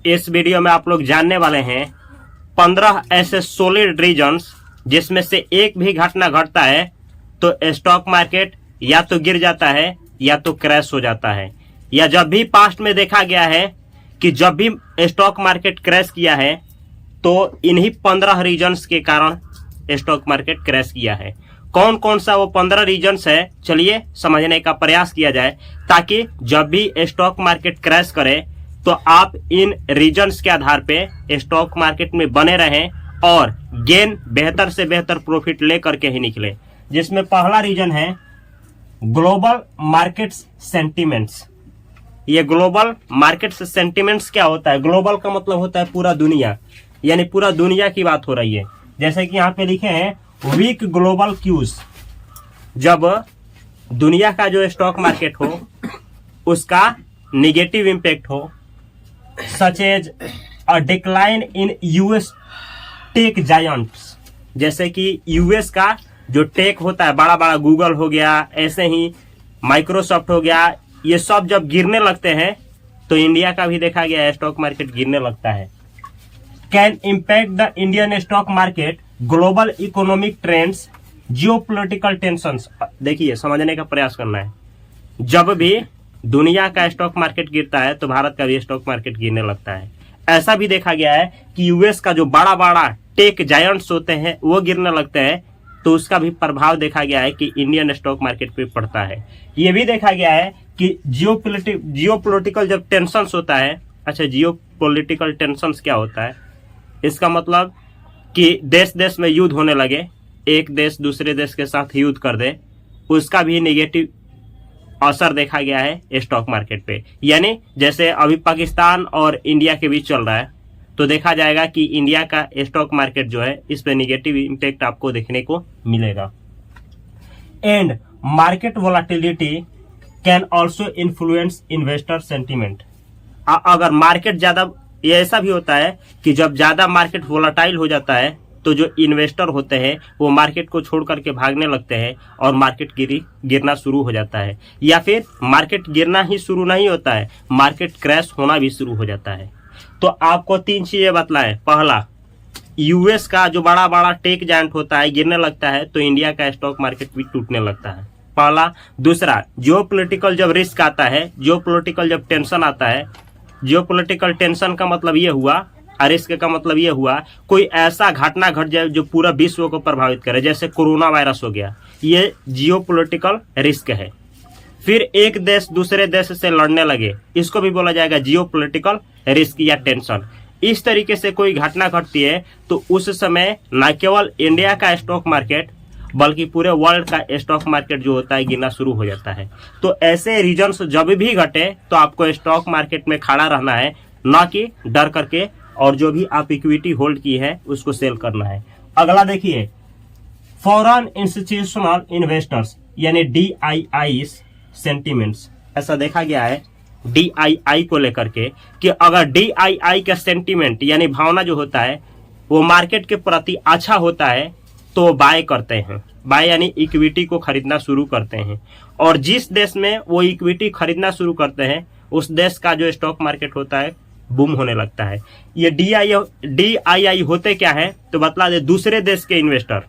इस वीडियो में आप लोग जानने वाले हैं 15 ऐसे सॉलिड रीजन्स जिसमें से एक भी घटना घटता है तो स्टॉक मार्केट या तो गिर जाता है या तो क्रैश हो जाता है। या जब भी पास्ट में देखा गया है कि जब भी स्टॉक मार्केट क्रैश किया है तो इन्हीं 15 रीजन्स के कारण स्टॉक मार्केट क्रैश किया है। कौन कौन सा वो 15 रीजन्स है, चलिए समझने का प्रयास किया जाए, ताकि जब भी स्टॉक मार्केट क्रैश करे तो आप इन रीजन्स के आधार पे स्टॉक मार्केट में बने रहें और गेन बेहतर से बेहतर प्रॉफिट लेकर के ही निकले। जिसमें पहला रीजन है ग्लोबल मार्केट्स सेंटिमेंट्स। ये ग्लोबल मार्केट्स सेंटिमेंट्स क्या होता है? ग्लोबल का मतलब होता है पूरा दुनिया, यानी पूरा दुनिया की बात हो रही है। जैसे कि यहाँ पे लिखे हैं वीक ग्लोबल क्यूज। जब दुनिया का जो स्टॉक मार्केट हो उसका निगेटिव इंपैक्ट हो, such as a decline in US tech giants. जैसे कि यूएस का जो टेक होता है, बड़ा बड़ा गूगल हो गया, ऐसे ही माइक्रोसॉफ्ट हो गया, ये सब जब गिरने लगते हैं तो इंडिया का भी देखा गया है स्टॉक मार्केट गिरने लगता है। Can impact the Indian stock market global economic trends geopolitical tensions. देखिए समझने का प्रयास करना है। जब भी दुनिया का स्टॉक मार्केट गिरता है तो भारत का भी स्टॉक मार्केट गिरने लगता है। ऐसा भी देखा गया है कि यूएस का जो बड़ा बड़ा टेक जायंट्स होते हैं वो गिरने लगते हैं तो उसका भी प्रभाव देखा गया है कि इंडियन स्टॉक मार्केट पे पड़ता है। ये भी देखा गया है कि जियोपॉलिटिकल जब टेंशंस होता है, अच्छा जियोपॉलिटिकल टेंशंस क्या होता है? इसका मतलब कि देश देश में युद्ध होने लगे, एक देश दूसरे देश के साथ युद्ध कर दे, उसका भी नेगेटिव असर देखा गया है स्टॉक मार्केट पे। यानी जैसे अभी पाकिस्तान और इंडिया के बीच चल रहा है तो देखा जाएगा कि इंडिया का स्टॉक मार्केट जो है इस पे नेगेटिव इंपैक्ट आपको देखने को मिलेगा। And market volatility can also influence investor sentiment. अगर मार्केट ज्यादा, ये ऐसा भी होता है कि जब ज्यादा मार्केट वोलाटाइल हो जाता है तो जो इन्वेस्टर होते हैं वो मार्केट को छोड़ करके भागने लगते हैं और मार्केट गिरना शुरू हो जाता है। या फिर मार्केट गिरना ही शुरू नहीं होता है, मार्केट क्रैश होना भी शुरू हो जाता है। तो आपको 3 चीजें बतलाएं। पहला, यूएस का जो बड़ा बड़ा टेक जायंट होता है गिरने लगता है तो इंडिया का स्टॉक मार्केट भी टूटने लगता है, पहला। दूसरा, जियोपॉलिटिकल जब रिस्क आता है, जियोपॉलिटिकल जब टेंशन आता है, जियोपॉलिटिकल टेंशन का मतलब ये हुआ, रिस्क का मतलब ये हुआ कोई ऐसा घटना घट जाए जो पूरा विश्व को प्रभावित करे, जैसे कोरोना वायरस हो गया, ये जियोपॉलिटिकल रिस्क है। फिर एक देश दूसरे देश से लड़ने लगे, इसको भी बोला जाएगा जियोपॉलिटिकल रिस्क या टेंशन। इस तरीके से कोई घटना घटती है तो उस समय न केवल इंडिया का स्टॉक मार्केट बल्कि पूरे वर्ल्ड का स्टॉक मार्केट जो होता है गिरना शुरू हो जाता है। तो ऐसे रीजन्स जब भी घटे तो आपको स्टॉक मार्केट में खड़ा रहना है, न कि डर करके, और जो भी आप इक्विटी होल्ड की है उसको सेल करना है। अगला देखिए, फॉरेन इंस्टीट्यूशनल इन्वेस्टर्स यानी DII सेंटिमेंट्स। ऐसा देखा गया है DII को लेकर के कि अगर DII का सेंटिमेंट यानी भावना जो होता है वो मार्केट के प्रति अच्छा होता है तो बाय करते हैं। बाय यानी इक्विटी को खरीदना शुरू करते हैं, और जिस देश में वो इक्विटी खरीदना शुरू करते हैं उस देश का जो स्टॉक मार्केट होता है बूम होने लगता है। ये DII होते क्या है तो बतला दे, दूसरे देश के इन्वेस्टर।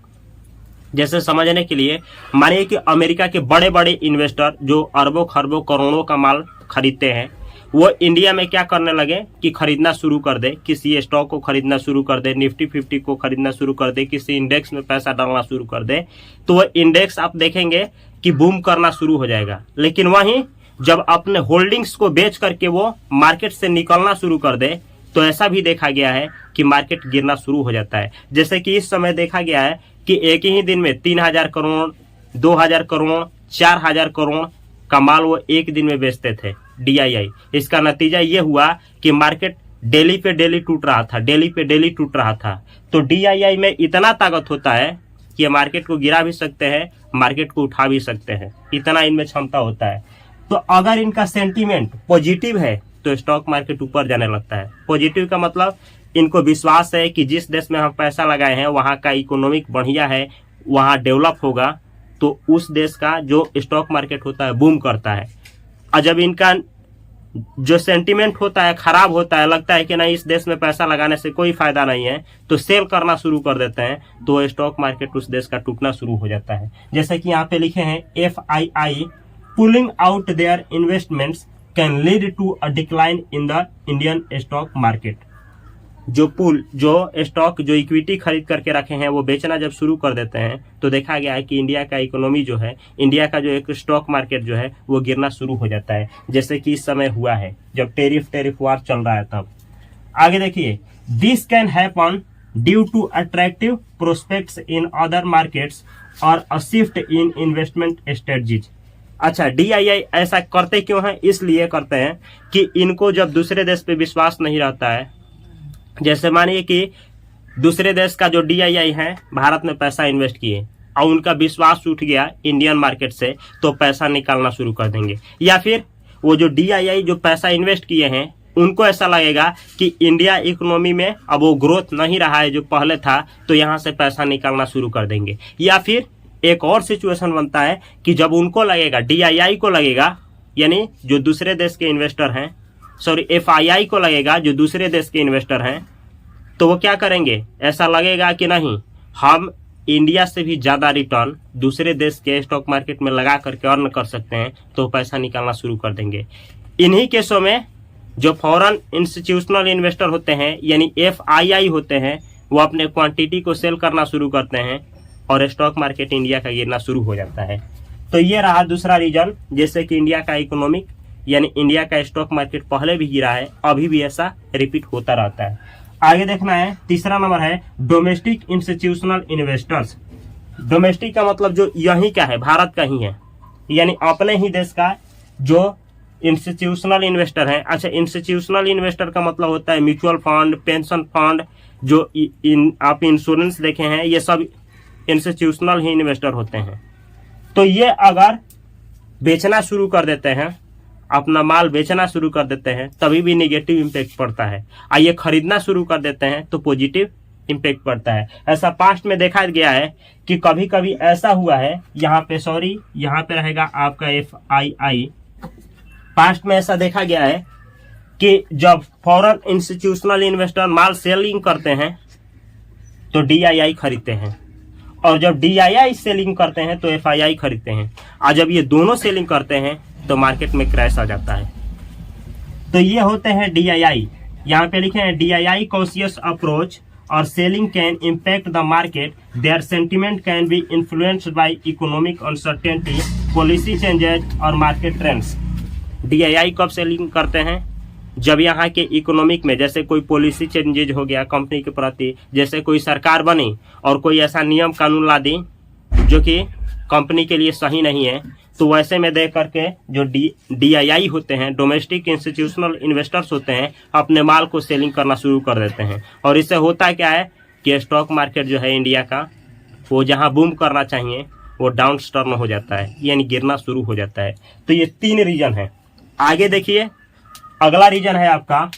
जैसे समझने के लिए मानिए कि अमेरिका के बड़े बड़े इन्वेस्टर जो अरबों खरबों करोड़ों का माल खरीदते हैं, वो इंडिया में क्या करने लगे कि खरीदना शुरू कर दे, किसी स्टॉक को खरीदना शुरू कर दे, निफ्टी 50 को खरीदना शुरू कर दे, किसी इंडेक्स में पैसा डालना शुरू कर दे, तो वह इंडेक्स आप देखेंगे कि बूम करना शुरू हो जाएगा। लेकिन वहीं जब अपने होल्डिंग्स को बेच करके वो मार्केट से निकलना शुरू कर दे तो ऐसा भी देखा गया है कि मार्केट गिरना शुरू हो जाता है। जैसे कि इस समय देखा गया है कि एक ही दिन में 3000 करोड़, 2000 करोड़, 4000 करोड़ का माल वो एक दिन में बेचते थे DII। इसका नतीजा ये हुआ कि मार्केट डेली पे डेली टूट रहा था, डेली पे डेली टूट रहा था। तो DII में इतना ताकत होता है कि मार्केट को गिरा भी सकते हैं, मार्केट को उठा भी सकते हैं, इतना इनमें क्षमता होता है। तो अगर इनका सेंटीमेंट पॉजिटिव है तो स्टॉक मार्केट ऊपर जाने लगता है। पॉजिटिव का मतलब इनको विश्वास है कि जिस देश में हम पैसा लगाए हैं वहाँ का इकोनॉमिक बढ़िया है, वहाँ डेवलप होगा, तो उस देश का जो स्टॉक मार्केट होता है बूम करता है। और जब इनका जो सेंटीमेंट होता है खराब होता है, लगता है कि नहीं इस देश में पैसा लगाने से कोई फायदा नहीं है, तो सेल करना शुरू कर देते हैं, तो स्टॉक मार्केट उस देश का टूटना शुरू हो जाता है। जैसे कि यहाँ पे लिखे हैं FII pulling out their investments can lead to a decline in the Indian stock market. जो स्टॉक जो इक्विटी खरीद करके रखे हैं वो बेचना जब शुरू कर देते हैं तो देखा गया है कि इंडिया का इकोनॉमी जो है, इंडिया का जो एक स्टॉक मार्केट जो है वो गिरना शुरू हो जाता है, जैसे कि इस समय हुआ है जब टेरिफ वार चल रहा है तब। आगे देखिए, this can happen due to attractive prospects in other markets और a shift in investment strategies. अच्छा, DII ऐसा करते क्यों है? इसलिए करते हैं कि इनको जब दूसरे देश पे विश्वास नहीं रहता है, जैसे मानिए कि दूसरे देश का जो DII है भारत में पैसा इन्वेस्ट किए और उनका विश्वास उठ गया इंडियन मार्केट से, तो पैसा निकालना शुरू कर देंगे। या फिर वो जो DII जो पैसा इन्वेस्ट किए हैं उनको ऐसा लगेगा कि इंडिया इकोनॉमी में अब वो ग्रोथ नहीं रहा है जो पहले था, तो यहाँ से पैसा निकालना शुरू कर देंगे। या फिर एक और सिचुएशन बनता है कि जब उनको लगेगा, DII को लगेगा, यानी जो दूसरे देश के इन्वेस्टर हैं, सॉरी FII को लगेगा जो दूसरे देश के इन्वेस्टर हैं, तो वो क्या करेंगे, ऐसा लगेगा कि नहीं हम इंडिया से भी ज़्यादा रिटर्न दूसरे देश के स्टॉक मार्केट में लगा करके अर्न कर सकते हैं, तो पैसा निकालना शुरू कर देंगे। इन्हीं केसों में जो फॉरेन इंस्टीट्यूशनल इन्वेस्टर होते हैं यानी FII होते हैं, वो अपने क्वांटिटी को सेल करना शुरू करते हैं और स्टॉक मार्केट इंडिया का गिरना शुरू हो जाता है। तो ये रहा दूसरा रीजन, जैसे कि इंडिया का इकोनॉमिक यानी इंडिया का स्टॉक मार्केट पहले भी गिरा है, अभी भी ऐसा रिपीट होता रहता है। आगे देखना है, तीसरा नंबर है डोमेस्टिक इंस्टीट्यूशनल इन्वेस्टर्स। डोमेस्टिक का मतलब जो यहीं का है, भारत का ही है, यानी अपने ही देश का जो इंस्टीट्यूशनल इन्वेस्टर है। अच्छा, इंस्टीट्यूशनल इन्वेस्टर का मतलब होता है म्यूचुअल फंड, पेंशन फंड, जो आप इंश्योरेंस देखे हैं, ये सब इंस्टीट्यूशनल ही इन्वेस्टर होते हैं। तो ये अगर बेचना शुरू कर देते हैं, अपना माल बेचना शुरू कर देते हैं, तभी भी नेगेटिव इम्पैक्ट पड़ता है। आइए खरीदना शुरू कर देते हैं तो पॉजिटिव इम्पैक्ट पड़ता है। ऐसा पास्ट में देखा गया है कि कभी कभी ऐसा हुआ है, यहाँ पे रहेगा आपका FII। पास्ट में ऐसा देखा गया है कि जब फॉरेन इंस्टीट्यूशनल इन्वेस्टर माल सेलिंग करते हैं तो DII खरीदते हैं, और जब DII सेलिंग करते हैं तो FII खरीदते हैं, और जब ये दोनों सेलिंग करते हैं तो मार्केट में क्रैश आ जाता है। तो ये होते हैं DII। यहाँ पे लिखे हैं DII कॉशियस अप्रोच और selling can impact the market, their sentiment can be influenced by economic uncertainty, policy changes और मार्केट ट्रेंड्स। DII कब सेलिंग करते हैं? जब यहाँ के इकोनॉमिक में जैसे कोई पॉलिसी चेंजेज हो गया कंपनी के प्रति, जैसे कोई सरकार बनी और कोई ऐसा नियम कानून ला दी जो कि कंपनी के लिए सही नहीं है, तो वैसे में देख करके जो DII होते हैं, डोमेस्टिक इंस्टीट्यूशनल इन्वेस्टर्स होते हैं, अपने माल को सेलिंग करना शुरू कर देते हैं। और इससे होता क्या है कि स्टॉक मार्केट जो है इंडिया का, वो जहां बूम करना चाहिए वो डाउन टर्न हो जाता है, यानी गिरना शुरू हो जाता है। तो ये 3 रीजन है। आगे देखिए, अगला रीजन है आपका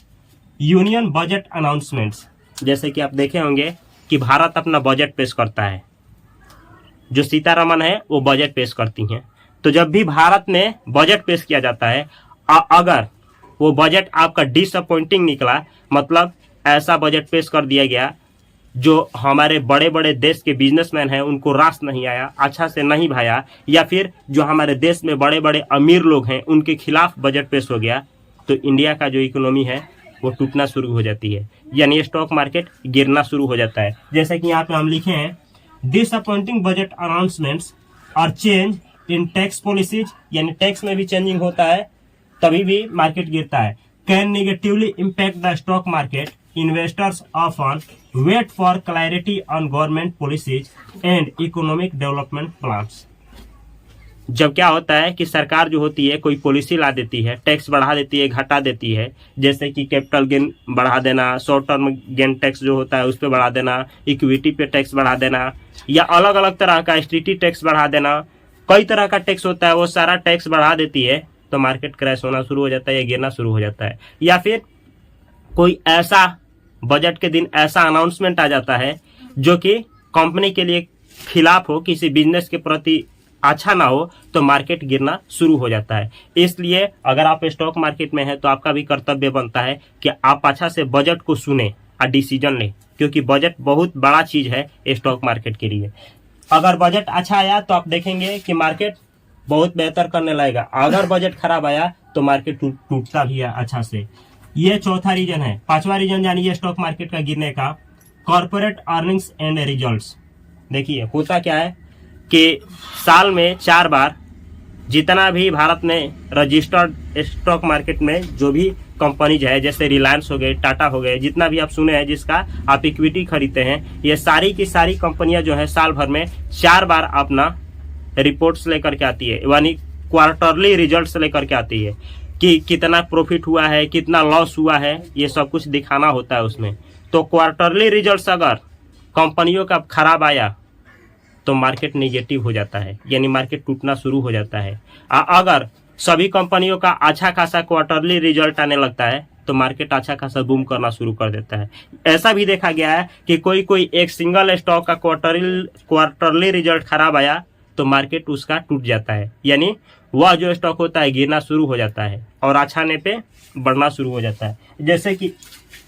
यूनियन बजट अनाउंसमेंट्स। जैसे कि आप देखे होंगे कि भारत अपना बजट पेश करता है, जो सीतारमन है वो बजट पेश करती हैं। तो जब भी भारत में बजट पेश किया जाता है, अगर वो बजट आपका डिसअपॉइंटिंग निकला, मतलब ऐसा बजट पेश कर दिया गया जो हमारे बड़े बड़े देश के बिजनेसमैन हैं उनको रास नहीं आया, अच्छा से नहीं भाया, या फिर जो हमारे देश में बड़े बड़े अमीर लोग हैं उनके खिलाफ बजट पेश हो गया, तो इंडिया का जो इकोनॉमी है वो टूटना शुरू हो जाती है, यानी स्टॉक मार्केट गिरना शुरू हो जाता है। जैसे कि यहाँ पे हम लिखे हैं डिसअपॉइंटिंग बजट अनाउंसमेंट्स और चेंज इन टैक्स पॉलिसीज, यानी टैक्स में भी चेंजिंग होता है तभी भी मार्केट गिरता है। Can negatively impact the stock market, investors often wait for clarity on government policies and economic development plans. जब क्या होता है कि सरकार जो होती है कोई पॉलिसी ला देती है, टैक्स बढ़ा देती है, घटा देती है, जैसे कि कैपिटल गेन बढ़ा देना, शॉर्ट टर्म गेन टैक्स जो होता है उस पर बढ़ा देना, इक्विटी पे टैक्स बढ़ा देना, या अलग अलग तरह का एसटीटी टैक्स बढ़ा देना, कई तरह का टैक्स होता है, वो सारा टैक्स बढ़ा देती है, तो मार्केट क्रैश होना शुरू हो जाता है या गिरना शुरू हो जाता है। या फिर कोई ऐसा बजट के दिन ऐसा अनाउंसमेंट आ जाता है जो कि कंपनी के लिए खिलाफ हो, किसी बिजनेस के प्रति अच्छा ना हो तो मार्केट गिरना शुरू हो जाता है। इसलिए अगर आप स्टॉक मार्केट में हैं तो आपका भी कर्तव्य बनता है कि आप अच्छा से बजट को सुने और डिसीजन लें, क्योंकि बजट बहुत बड़ा चीज है स्टॉक मार्केट के लिए। अगर बजट अच्छा आया तो आप देखेंगे कि मार्केट बहुत बेहतर करने लगेगा, अगर बजट खराब आया तो मार्केट टूटता भी है अच्छा से। ये चौथा रीजन है। पांचवा रीजन जानिए स्टॉक मार्केट का गिरने का, कॉर्पोरेट अर्निंग्स एंड रिजल्ट्स। देखिए होता क्या है कि साल में 4 बार जितना भी भारत में रजिस्टर्ड स्टॉक मार्केट में जो भी कंपनीज है, जैसे रिलायंस हो गए, टाटा हो गए, जितना भी आप सुने हैं जिसका आप इक्विटी खरीदते हैं, ये सारी की सारी कंपनियां जो है साल भर में 4 बार अपना रिपोर्ट्स लेकर के आती है, यानी क्वार्टरली रिजल्ट्स लेकर के आती है कि कितना प्रॉफिट हुआ है, कितना लॉस हुआ है, ये सब कुछ दिखाना होता है उसमें। तो क्वार्टरली रिजल्ट्स अगर कंपनियों का खराब आया तो मार्केट निगेटिव हो जाता है, यानी मार्केट टूटना शुरू हो जाता है। अगर सभी कंपनियों का अच्छा खासा क्वार्टरली रिजल्ट आने लगता है तो मार्केट अच्छा खासा बूम करना शुरू कर देता है। ऐसा भी देखा गया है कि कोई कोई एक सिंगल स्टॉक का क्वार्टरली रिजल्ट खराब आया तो मार्केट उसका टूट जाता है, यानी वह जो स्टॉक होता है गिरना शुरू हो जाता है और अच्छा आने पे बढ़ना शुरू हो जाता है। जैसे कि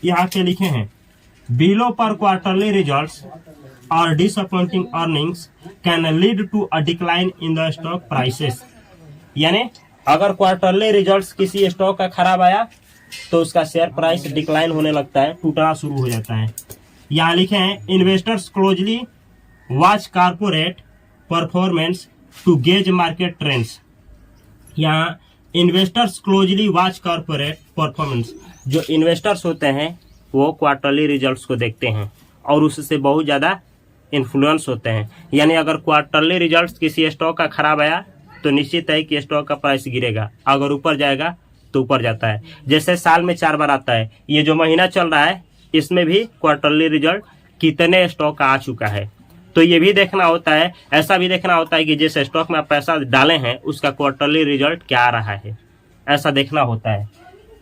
यहाँ पे लिखे हैं, बिलो पर क्वार्टरली रिजल्ट्स और disappointing earnings can lead to a decline in the stock prices. यानी अगर क्वार्टरली रिजल्ट्स किसी स्टॉक का खराब आया तो उसका शेयर प्राइस डिक्लाइन होने लगता है, टूटना शुरू हो जाता है। यहाँ लिखे हैं, investors closely watch corporate performance to gauge market trends. यहाँ investors closely watch corporate performance, जो इन्वेस्टर्स होते हैं वो क्वार्टरली रिजल्ट्स को देखते हैं और उससे बहुत ज़्यादा इन्फ्लुएंस होते हैं। यानी अगर क्वार्टरली रिजल्ट्स किसी स्टॉक का खराब आया तो निश्चित है कि स्टॉक का प्राइस गिरेगा, अगर ऊपर जाएगा तो ऊपर जाता है। जैसे साल में 4 बार आता है, ये जो महीना चल रहा है इसमें भी क्वार्टरली रिजल्ट कितने स्टॉक का आ चुका है, तो ये भी देखना होता है। ऐसा भी देखना होता है कि जिस स्टॉक में आप पैसा डाले हैं उसका क्वार्टरली रिजल्ट क्या आ रहा है, ऐसा देखना होता है।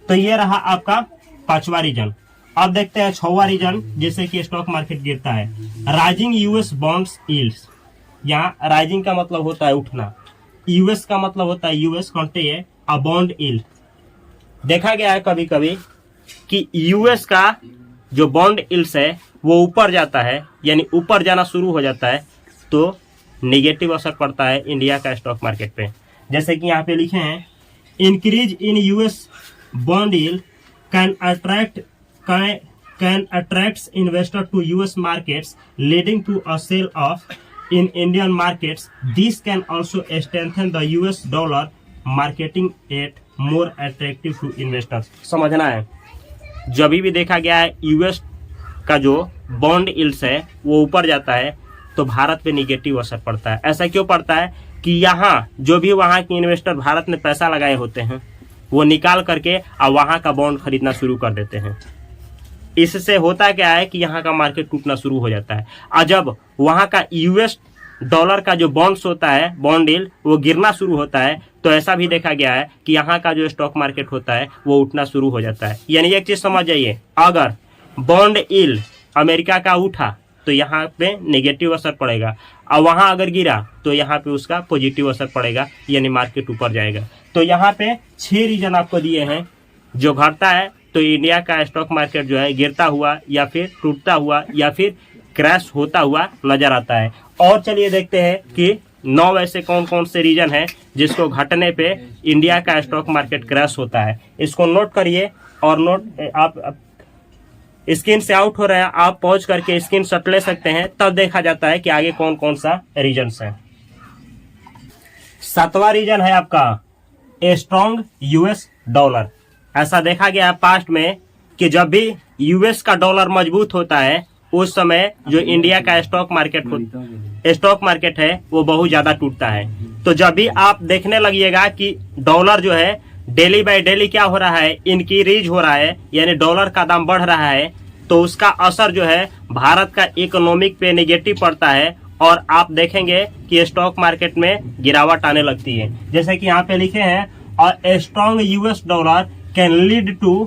तो ये रहा आपका 5वां रीजन। अब देखते हैं 6वां रीजन, जैसे कि स्टॉक मार्केट गिरता है, राइजिंग यूएस बॉन्ड्स यील्ड्स। यहाँ राइजिंग का मतलब होता है उठना, यूएस का मतलब होता है यूएस कंट्री है अ बॉन्ड यील्ड। देखा गया है कभी कभी कि यूएस का जो बॉन्ड यील्ड्स है वो ऊपर जाता है, यानी ऊपर जाना शुरू हो जाता है तो नेगेटिव असर पड़ता है इंडिया का स्टॉक मार्केट पे। जैसे कि यहाँ पे लिखे हैं, increase in US bond yield can attracts investor to US markets, leading to a sell off in Indian markets. This can also strengthen the US dollar, marketing it more attractive to investors. समझना है, जब भी देखा गया है US का जो bond yields है वो ऊपर जाता है तो भारत पे निगेटिव असर पड़ता है। ऐसा क्यों पड़ता है कि यहाँ जो भी वहाँ के इन्वेस्टर भारत में पैसा लगाए होते हैं वो निकाल करके और वहाँ का बॉन्ड खरीदना शुरू कर देते हैं। इससे होता क्या है कि यहाँ का मार्केट टूटना शुरू हो जाता है, और जब वहाँ का यूएस डॉलर का जो बॉन्ड्स होता है, बॉन्ड यील्ड, वो गिरना शुरू होता है तो ऐसा भी देखा गया है कि यहाँ का जो स्टॉक मार्केट होता है वो उठना शुरू हो जाता है। यानी एक चीज समझ जाइए, अगर बॉन्ड यील्ड अमेरिका का उठा तो यहाँ पे नेगेटिव असर पड़ेगा, और वहाँ अगर गिरा तो यहाँ पे उसका पॉजिटिव असर पड़ेगा, यानी मार्केट ऊपर जाएगा। तो यहाँ पे 6 रीजन आपको दिए हैं जो घटता है तो इंडिया का स्टॉक मार्केट जो है गिरता हुआ या फिर टूटता हुआ या फिर क्रैश होता हुआ नजर आता है। और चलिए देखते हैं कि 9 ऐसे कौन कौन से रीजन हैं जिसको घटने पे इंडिया का स्टॉक मार्केट क्रैश होता है। इसको नोट करिए, और नोट आप स्क्रीन से आउट हो रहे हैं, आप पॉज करके स्क्रीन शॉट ले सकते हैं, तब देखा जाता है कि आगे कौन कौन सा रीजन है। 7वां रीजन है आपका स्ट्रॉन्ग यूएस डॉलर। ऐसा देखा गया है पास्ट में कि जब भी यूएस का डॉलर मजबूत होता है उस समय जो इंडिया का स्टॉक मार्केट है वो बहुत ज्यादा टूटता है। तो जब भी आप देखने लगिएगा कि डॉलर जो है डेली बाय डेली क्या हो रहा है, इंक्रीज हो रहा है, यानी डॉलर का दाम बढ़ रहा है, तो उसका असर जो है भारत का इकोनॉमिक पे नेगेटिव पड़ता है और आप देखेंगे कि स्टॉक मार्केट में गिरावट आने लगती है। जैसे कि यहाँ पे लिखे हैं, और strong US dollar can lead to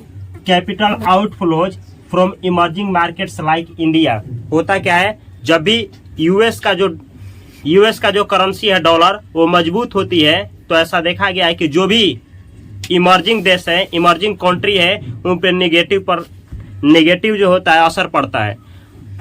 capital outflows from emerging markets like India. होता क्या है, जब भी यूएस का जो यूएस का जो करेंसी है डॉलर वो मजबूत होती है, तो ऐसा देखा गया है कि जो भी इमर्जिंग देश है, इमर्जिंग कंट्री है, उन पे नेगेटिव जो होता है असर पड़ता है।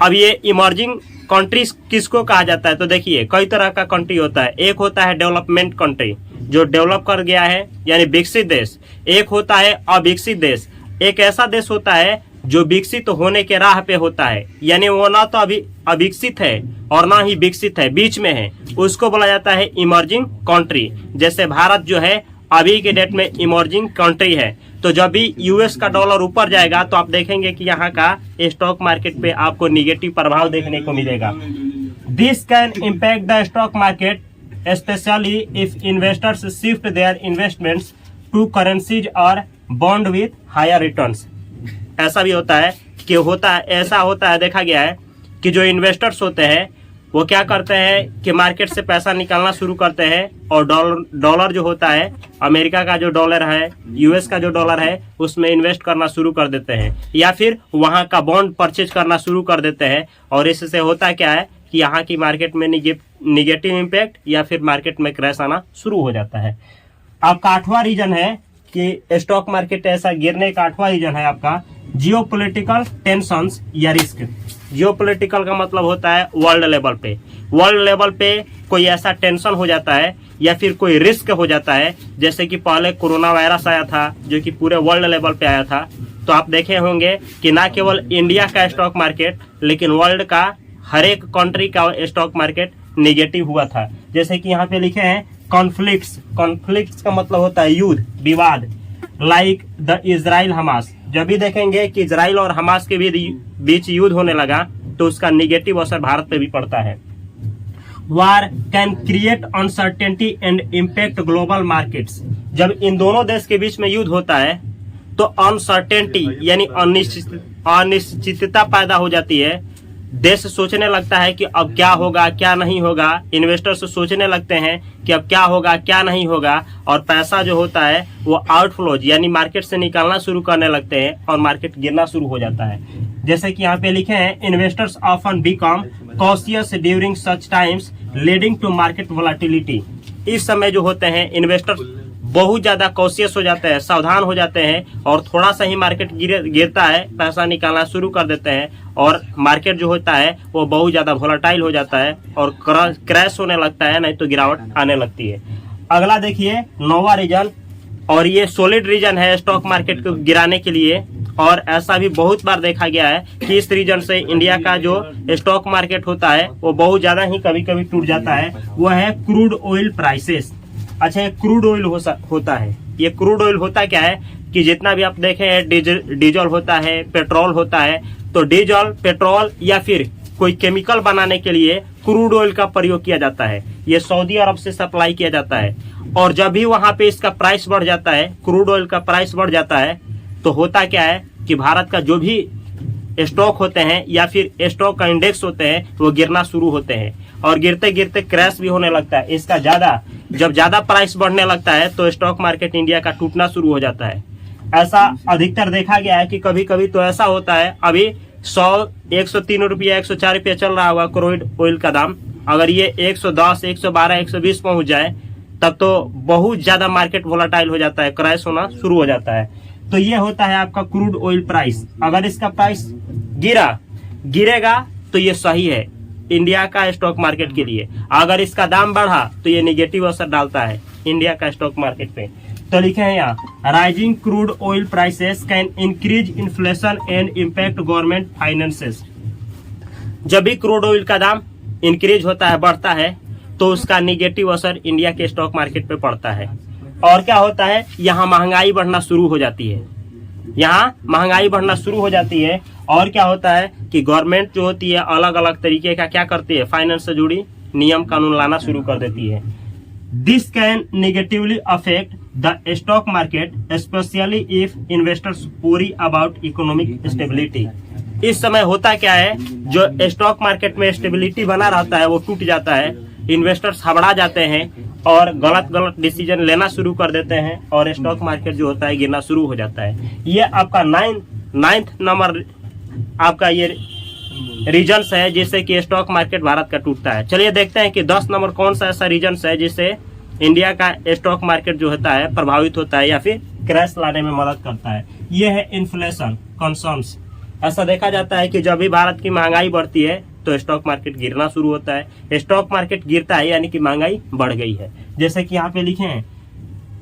अब ये इमर्जिंग कंट्रीज किसको कहा जाता है, तो देखिए कई तरह का कंट्री होता है। एक होता है डेवलपमेंट कंट्री, जो डेवलप कर गया है यानी विकसित देश। एक होता है अविकसित देश, एक ऐसा देश होता है जो विकसित होने के राह पे होता है, यानी वो ना तो अभी अविकसित है और ना ही विकसित है, बीच में है, उसको बोला जाता है इमर्जिंग कंट्री। जैसे भारत जो है अभी के डेट में इमर्जिंग कंट्री है। तो जब भी यूएस का डॉलर ऊपर जाएगा तो आप देखेंगे कि यहाँ का स्टॉक मार्केट पे आपको निगेटिव प्रभाव देखने को मिलेगा। This can impact the stock market specially if investors shift their investments to currencies और बॉन्ड विथ हायर रिटर्न्स। ऐसा भी होता है कि ऐसा होता है, देखा गया है कि जो इन्वेस्टर्स होते हैं वो क्या करते हैं कि मार्केट से पैसा निकालना शुरू करते हैं और डॉलर जो होता है, अमेरिका का जो डॉलर है, यूएस का जो डॉलर है, उसमें इन्वेस्ट करना शुरू कर देते हैं, या फिर वहां का बॉन्ड परचेज करना शुरू कर देते हैं। और इससे होता क्या है कि यहाँ की मार्केट में निगेटिव इम्पैक्ट या फिर मार्केट में क्रैश आना शुरू हो जाता है। आपका 8वां रीजन है कि स्टॉक मार्केट ऐसा गिरने का 8वां रीजन है आपका जियोपॉलिटिकल टेंशंस या रिस्क। जियोपॉलिटिकल का मतलब होता है वर्ल्ड लेवल पे कोई ऐसा टेंशन हो जाता है या फिर कोई रिस्क हो जाता है। जैसे कि पहले कोरोना वायरस आया था जो कि पूरे वर्ल्ड लेवल पे आया था, तो आप देखे होंगे कि ना केवल इंडिया का स्टॉक मार्केट लेकिन वर्ल्ड का हर एक कंट्री का स्टॉक मार्केट निगेटिव हुआ था। जैसे कि यहाँ पे लिखे हैं कॉन्फ्लिक्ट्स का मतलब होता है युद्ध, विवाद, लाइक द इजराइल हमास। जब भी देखेंगे कि इजराइल और हमास के बीच युद्ध होने लगा तो उसका निगेटिव असर भारत पे भी पड़ता है। War can create uncertainty and impact global markets. जब इन दोनों देश के बीच में युद्ध होता है तो अनसर्टेनिटी यानी अनिश्चितता पैदा हो जाती है। देश सोचने लगता है कि अब क्या होगा क्या नहीं होगा, इन्वेस्टर्स सोचने लगते हैं कि अब क्या होगा क्या नहीं होगा, और पैसा जो होता है वो आउटफ्लोज यानी मार्केट से निकालना शुरू करने लगते हैं और मार्केट गिरना शुरू हो जाता है। जैसे कि यहाँ पे लिखे हैं investors often become cautious during such times leading to market volatility. इस समय जो होते हैं इन्वेस्टर्स बहुत ज्यादा कॉशियस हो जाते हैं, सावधान हो जाते हैं, और थोड़ा सा ही मार्केट गिरता है पैसा निकालना शुरू कर देते हैं और मार्केट जो होता है वो बहुत ज्यादा वोलेटाइल हो जाता है और क्रैश होने लगता है, नहीं तो गिरावट आने लगती है। अगला देखिए 9वां रीजन, और ये सॉलिड रीजन है स्टॉक मार्केट को गिराने के लिए, और ऐसा भी बहुत बार देखा गया है कि इस रीजन से इंडिया का जो स्टॉक मार्केट होता है वो बहुत ज्यादा ही कभी कभी टूट जाता है। वो है क्रूड ऑयल प्राइसेस। अच्छा, ये क्रूड ऑयल होता है। ये क्रूड ऑयल होता क्या है कि जितना भी आप देखे हैं डीजल होता है, पेट्रोल होता है, तो डीजल, पेट्रोल या फिर कोई केमिकल बनाने के लिए क्रूड ऑयल का प्रयोग किया जाता है। ये सऊदी अरब से सप्लाई किया जाता है, और जब भी वहां पे इसका प्राइस बढ़ जाता है, क्रूड ऑयल का प्राइस बढ़ जाता है, तो होता क्या है कि भारत का जो भी स्टॉक होते हैं या फिर स्टॉक का इंडेक्स होते हैं वो गिरना शुरू होते हैं, और गिरते गिरते क्रैश भी होने लगता है। इसका जब ज्यादा प्राइस बढ़ने लगता है तो स्टॉक मार्केट इंडिया का टूटना शुरू हो जाता है। ऐसा अधिकतर देखा गया है कि कभी कभी तो ऐसा होता है, अभी 100, 103 रुपया, 104 रुपया चल रहा होगा क्रूड ऑयल का दाम, अगर ये 110, 112, 120 पहुंच जाए तब तो बहुत ज्यादा मार्केट वोलेटाइल हो जाता है, क्रैश होना शुरू हो जाता है। तो ये होता है आपका क्रूड ऑयल प्राइस। अगर इसका प्राइस गिरेगा तो ये सही है इंडिया का स्टॉक मार्केट के लिए, अगर इसका दाम बढ़ा तो ये निगेटिव असर डालता है इंडिया का स्टॉक मार्केट पे। तो लिखे हैं यहाँ rising crude oil prices can increase inflation and impact government finances. जब भी क्रूड ऑयल का दाम इंक्रीज होता है, बढ़ता है, तो उसका निगेटिव असर इंडिया के स्टॉक मार्केट पे पड़ता है। और क्या होता है, यहाँ महंगाई बढ़ना शुरू हो जाती है, यहाँ महंगाई बढ़ना शुरू हो जाती है। और क्या होता है कि गवर्नमेंट जो होती है अलग अलग तरीके का क्या करती है, फाइनेंस से जुड़ी नियम कानून लाना शुरू कर देती है। This can negatively affect the stock market specially if investors worry about economic stability. इस समय होता क्या है, जो स्टॉक मार्केट में स्टेबिलिटी बना रहता है वो टूट जाता है, इन्वेस्टर्स घबरा जाते हैं और गलत डिसीजन लेना शुरू कर देते हैं, और स्टॉक मार्केट जो होता है गिरना शुरू हो जाता है। ये आपका नाइन्थ नंबर आपका ये रीजन्स है जिससे कि स्टॉक मार्केट भारत का टूटता है। चलिए देखते हैं कि 10 नंबर कौन सा ऐसा रीजन्स है जिससे इंडिया का स्टॉक मार्केट जो होता है प्रभावित होता है या फिर क्रैश लाने में मदद करता है। ये है इन्फ्लेशन कंसर्न्स। ऐसा देखा जाता है कि जब भी भारत की महंगाई बढ़ती है तो स्टॉक मार्केट गिरना शुरू होता है। स्टॉक मार्केट गिरता है यानी कि महंगाई बढ़ गई है। जैसे कि यहाँ पे लिखे हैं,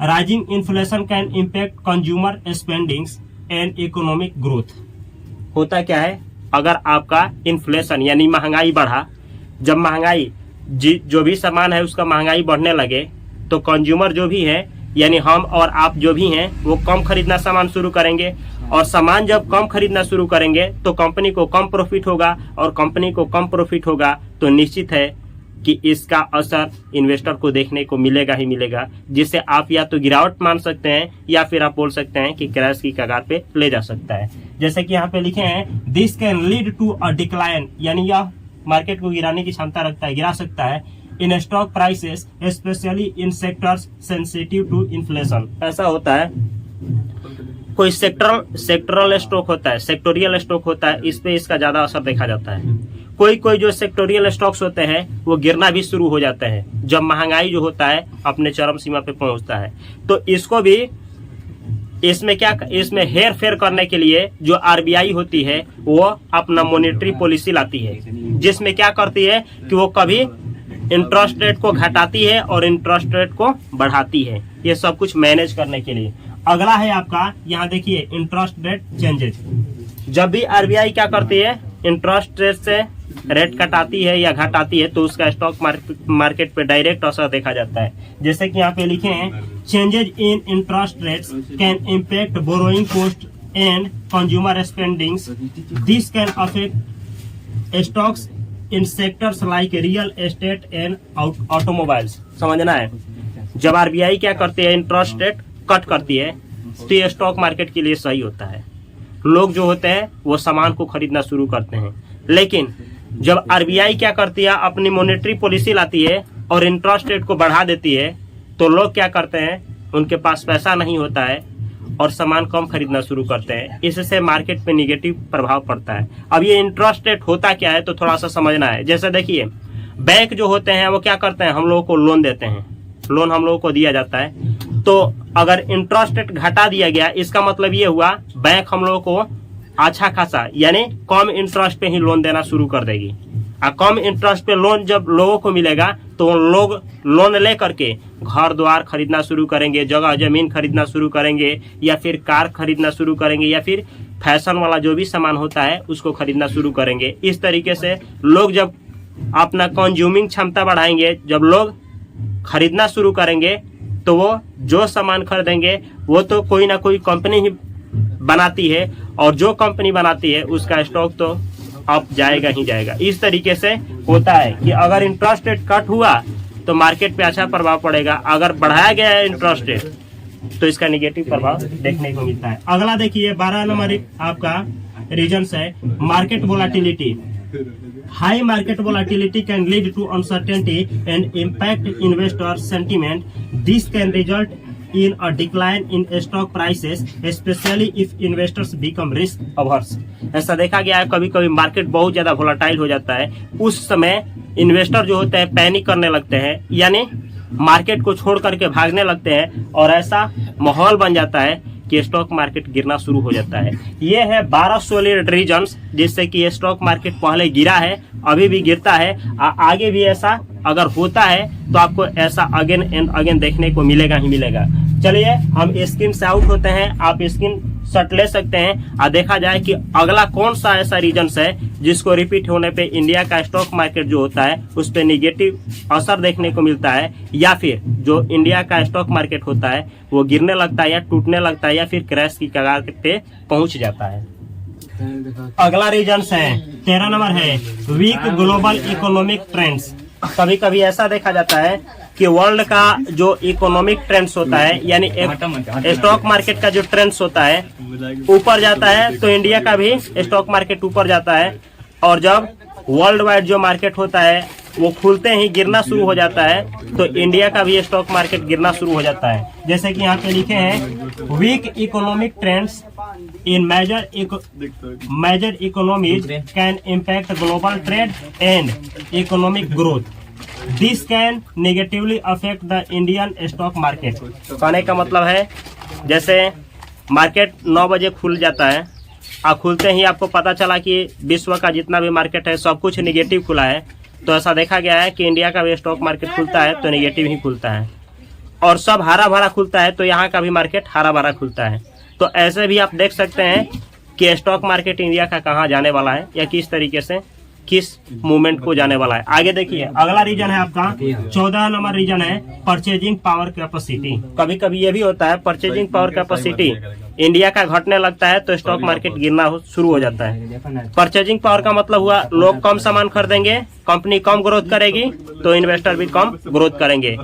rising inflation can impact consumer spendings and economic growth. होता क्या है, अगर आपका इन्फ्लेशन यानी महंगाई बढ़ा, जब महंगाई जो भी सामान है उसका महंगाई बढ़ने लगे तो कंज्यूमर जो भी है यानी हम और आप जो भी हैं वो कम खरीदना सामान शुरू करेंगे, और सामान जब कम खरीदना शुरू करेंगे तो कंपनी को कम प्रॉफिट होगा, और कंपनी को कम प्रॉफिट होगा तो निश्चित है कि इसका असर इन्वेस्टर को देखने को मिलेगा ही मिलेगा, जिससे आप या तो गिरावट मान सकते हैं या फिर आप बोल सकते हैं कि क्रैश की कगार पे ले जा सकता है। जैसे कि यहाँ पे लिखे हैं, this can lead to a decline, यानी यह मार्केट को गिराने की क्षमता रखता है, गिरा सकता है, in stock prices specially in sectors sensitive to inflation. ऐसा होता है कोई सेक्टरल स्टॉक होता है, सेक्टोरियल स्टॉक होता है, इस पे इसका ज्यादा असर देखा जाता है। कोई जो सेक्टोरियल स्टॉक्स होते हैं वो गिरना भी शुरू हो जाते हैं जब महंगाई जो होता है अपने चरम सीमा पे पहुंचता है। तो इसको भी इसमें हेर फेर करने के लिए जो आरबीआई होती है वो अपना मॉनेटरी पॉलिसी लाती है, जिसमें क्या करती है कि वो कभी इंटरेस्ट रेट को घटाती है और इंटरेस्ट रेट को बढ़ाती है, ये सब कुछ मैनेज करने के लिए। अगला है आपका, यहाँ देखिए, इंटरेस्ट रेट चेंजेज। जब भी आरबीआई क्या करती है, इंटरेस्ट रेट से रेट कटाती है या घटाती है तो उसका स्टॉक मार्केट पे डायरेक्ट असर देखा जाता है। जैसे कि यहाँ पे लिखे हैं, changes in interest rates can impact borrowing cost and consumer spendings. This can affect stocks in sectors like real estate and automobiles. समझना है, जब आरबीआई क्या करती है, इंटरेस्ट रेट कट करती है तो ये स्टॉक मार्केट के लिए सही होता है। लोग जो होते हैं वो सामान को खरीदना शुरू करते हैं, लेकिन जब आरबीआई क्या करती है, अपनी मॉनेटरी पॉलिसी लाती है और इंटरेस्ट रेट को बढ़ा देती है तो लोग क्या करते हैं, उनके पास पैसा नहीं होता है और सामान कम खरीदना शुरू करते हैं। इससे मार्केट पे निगेटिव प्रभाव पड़ता है। अब ये इंटरेस्ट रेट होता क्या है तो थोड़ा सा समझना है। जैसे देखिए, बैंक जो होते हैं वो क्या करते हैं, हम लोगों को लोन देते हैं, लोन हम लोगों को दिया जाता है। तो अगर इंटरेस्ट रेट घटा दिया गया, इसका मतलब ये हुआ बैंक हम लोगों को अच्छा खासा यानी कम इंटरेस्ट पे ही लोन देना शुरू कर देगी। और कम इंटरेस्ट पे लोन जब लोगों को मिलेगा तो लोग लोन ले करके घर द्वार खरीदना शुरू करेंगे, जगह जमीन खरीदना शुरू करेंगे, या फिर कार खरीदना शुरू करेंगे, या फिर फैशन वाला जो भी सामान होता है उसको खरीदना शुरू करेंगे। इस तरीके से लोग जब अपना कंज्यूमिंग क्षमता बढ़ाएंगे, जब लोग खरीदना शुरू करेंगे तो वो जो सामान खरीदेंगे वो तो कोई ना कोई कंपनी ही बनाती है, और जो कंपनी बनाती है उसका स्टॉक तो अप जाएगा ही जाएगा। इस तरीके से होता है कि अगर इंटरेस्ट रेट कट हुआ तो मार्केट पे अच्छा प्रभाव पड़ेगा, अगर बढ़ाया गया है इंटरेस्ट रेट तो इसका निगेटिव प्रभाव देखने को मिलता है। अगला देखिए, 12 नंबर आपका रीजन्स है, market volatility. High market volatility can lead to uncertainty and impact investor sentiment. This can result in a decline in stock prices, especially if investors become risk averse. ऐसा देखा गया है, कभी कभी मार्केट बहुत ज्यादा वोलाटाइल हो जाता है, उस समय इन्वेस्टर जो होते हैं पैनिक करने लगते हैं, यानी मार्केट को छोड़ करके भागने लगते हैं, और ऐसा माहौल बन जाता है कि स्टॉक मार्केट गिरना शुरू हो जाता है। ये है 12 सॉलिड रीजन्स जिससे कि स्टॉक मार्केट पहले गिरा है, अभी भी गिरता है, आगे भी ऐसा अगर होता है तो आपको ऐसा अगेन एंड अगेन देखने को मिलेगा ही मिलेगा। चलिए हम स्क्रीन से आउट होते हैं, आप स्क्रीन शॉट ले सकते हैं और देखा जाए कि अगला कौन सा ऐसा रीजन्स है जिसको रिपीट होने पे इंडिया का स्टॉक मार्केट जो होता है उस पर निगेटिव असर देखने को मिलता है, या फिर जो इंडिया का स्टॉक मार्केट होता है वो गिरने लगता है या टूटने लगता है या फिर क्रैश की कगार पे पहुंच जाता है। अगला रीजन्स है 13 नंबर है, वीक ग्लोबल इकोनॉमिक ट्रेंड्स। कभी कभी ऐसा देखा जाता है कि वर्ल्ड का जो इकोनॉमिक ट्रेंड्स होता है, यानी एक स्टॉक मार्केट का जो ट्रेंड्स होता है ऊपर जाता है तो इंडिया का भी स्टॉक मार्केट ऊपर जाता है, और जब वर्ल्ड वाइड जो मार्केट होता है वो खुलते ही गिरना शुरू हो जाता है तो इंडिया का भी स्टॉक मार्केट गिरना शुरू हो जाता है। जैसे कि यहाँ पे लिखे हैं, weak economic trends in major economies can impact global trade and economic growth. This can negatively affect the Indian stock market. कहने का मतलब है जैसे मार्केट 9 बजे खुल जाता है, आप खुलते ही आपको पता चला कि विश्व का जितना भी मार्केट है सब कुछ निगेटिव खुला है, तो ऐसा देखा गया है कि इंडिया का भी स्टॉक मार्केट खुलता है तो निगेटिव ही खुलता है, और सब हरा भरा खुलता है तो यहाँ का भी मार्केट हरा भरा खुलता है। तो ऐसे भी आप देख सकते हैं कि स्टॉक मार्केट इंडिया का कहाँ जाने वाला है या किस तरीके से किस मूवमेंट को जाने वाला है। आगे देखिए, अगला रीजन है आपका 14 नंबर रीजन है परचेजिंग पावर कैपेसिटी। कभी कभी ये भी होता है परचेजिंग पावर कैपेसिटी इंडिया का घटने लगता है तो स्टॉक मार्केट गिरना शुरू हो जाता है। परचेजिंग पावर का मतलब हुआ लोग कम सामान खरीदेंगे, कंपनी कम ग्रोथ करेगी तो इन्वेस्टर भी कम ग्रोथ करेंगे।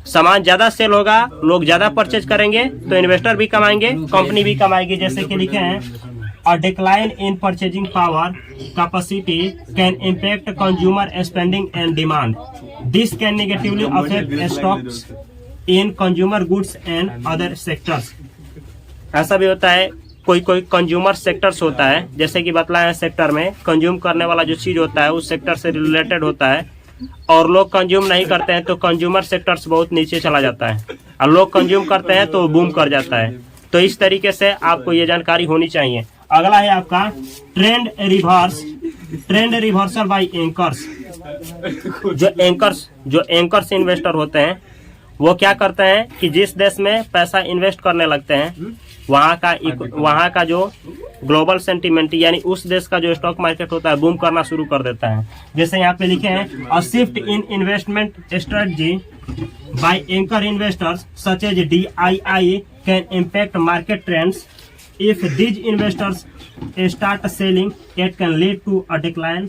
सामान ज्यादा सेल होगा, लोग ज्यादा परचेज करेंगे तो इन्वेस्टर भी कमाएंगे, कंपनी भी कमाएगी। जैसे कि लिखे हैं A decline in purchasing power capacity can impact consumer spending and demand. This can negatively affect stocks in consumer goods and other sectors. ऐसा भी होता है, कोई कंज्यूमर सेक्टर्स होता है, जैसे कि बतलाया सेक्टर में कंज्यूम करने वाला जो चीज होता है उस सेक्टर से रिलेटेड होता है, और लोग कंज्यूम नहीं करते हैं तो कंज्यूमर सेक्टर्स बहुत नीचे चला जाता है, और लोग कंज्यूम करते हैं तो बूम कर जाता है। तो इस तरीके से आपको ये जानकारी होनी चाहिए। अगला है आपका ट्रेंड रिवर्सल बाय एंकर्स। जो एंकर्स इन्वेस्टर होते हैं वो क्या करते हैं कि जिस देश में पैसा इन्वेस्ट करने लगते हैं वहाँ का जो ग्लोबल सेंटीमेंट यानी उस देश का जो स्टॉक मार्केट होता है बूम करना शुरू कर देता है। जैसे यहाँ पे लिखे हैं a shift in investment strategy by anchor investors such as DII can impact market trends. If these investors start selling, it can lead to a decline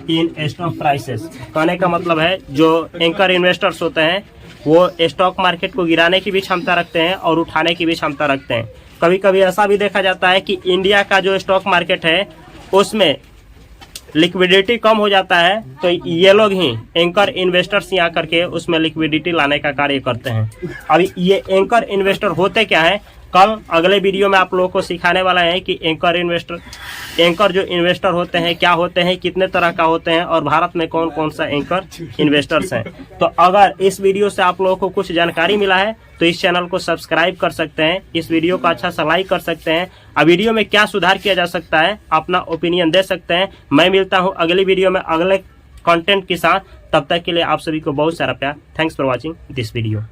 in stock prices. कहने का मतलब है जो एंकर इन्वेस्टर्स होते हैं वो stock market को गिराने की भी क्षमता रखते हैं और उठाने की भी क्षमता रखते हैं। कभी कभी ऐसा भी देखा जाता है कि इंडिया का जो स्टॉक मार्केट है उसमें लिक्विडिटी कम हो जाता है तो ये लोग ही एंकर इन्वेस्टर्स यहाँ करके उसमें लिक्विडिटी लाने का कार्य करते हैं। अभी ये एंकर इन्वेस्टर होते क्या है, कल अगले वीडियो में आप लोगों को सिखाने वाला है कि एंकर जो इन्वेस्टर होते हैं क्या होते हैं, कितने तरह का होते हैं, और भारत में कौन कौन सा एंकर इन्वेस्टर्स हैं। तो अगर इस वीडियो से आप लोगों को कुछ जानकारी मिला है तो इस चैनल को सब्सक्राइब कर सकते हैं, इस वीडियो को अच्छा सा लाइक कर सकते हैं। अब वीडियो में क्या सुधार किया जा सकता है अपना ओपिनियन दे सकते हैं। मैं मिलता हूँ अगली वीडियो में अगले कंटेंट के साथ, तब तक के लिए आप सभी को बहुत सारा प्यार। Thanks for watching this video.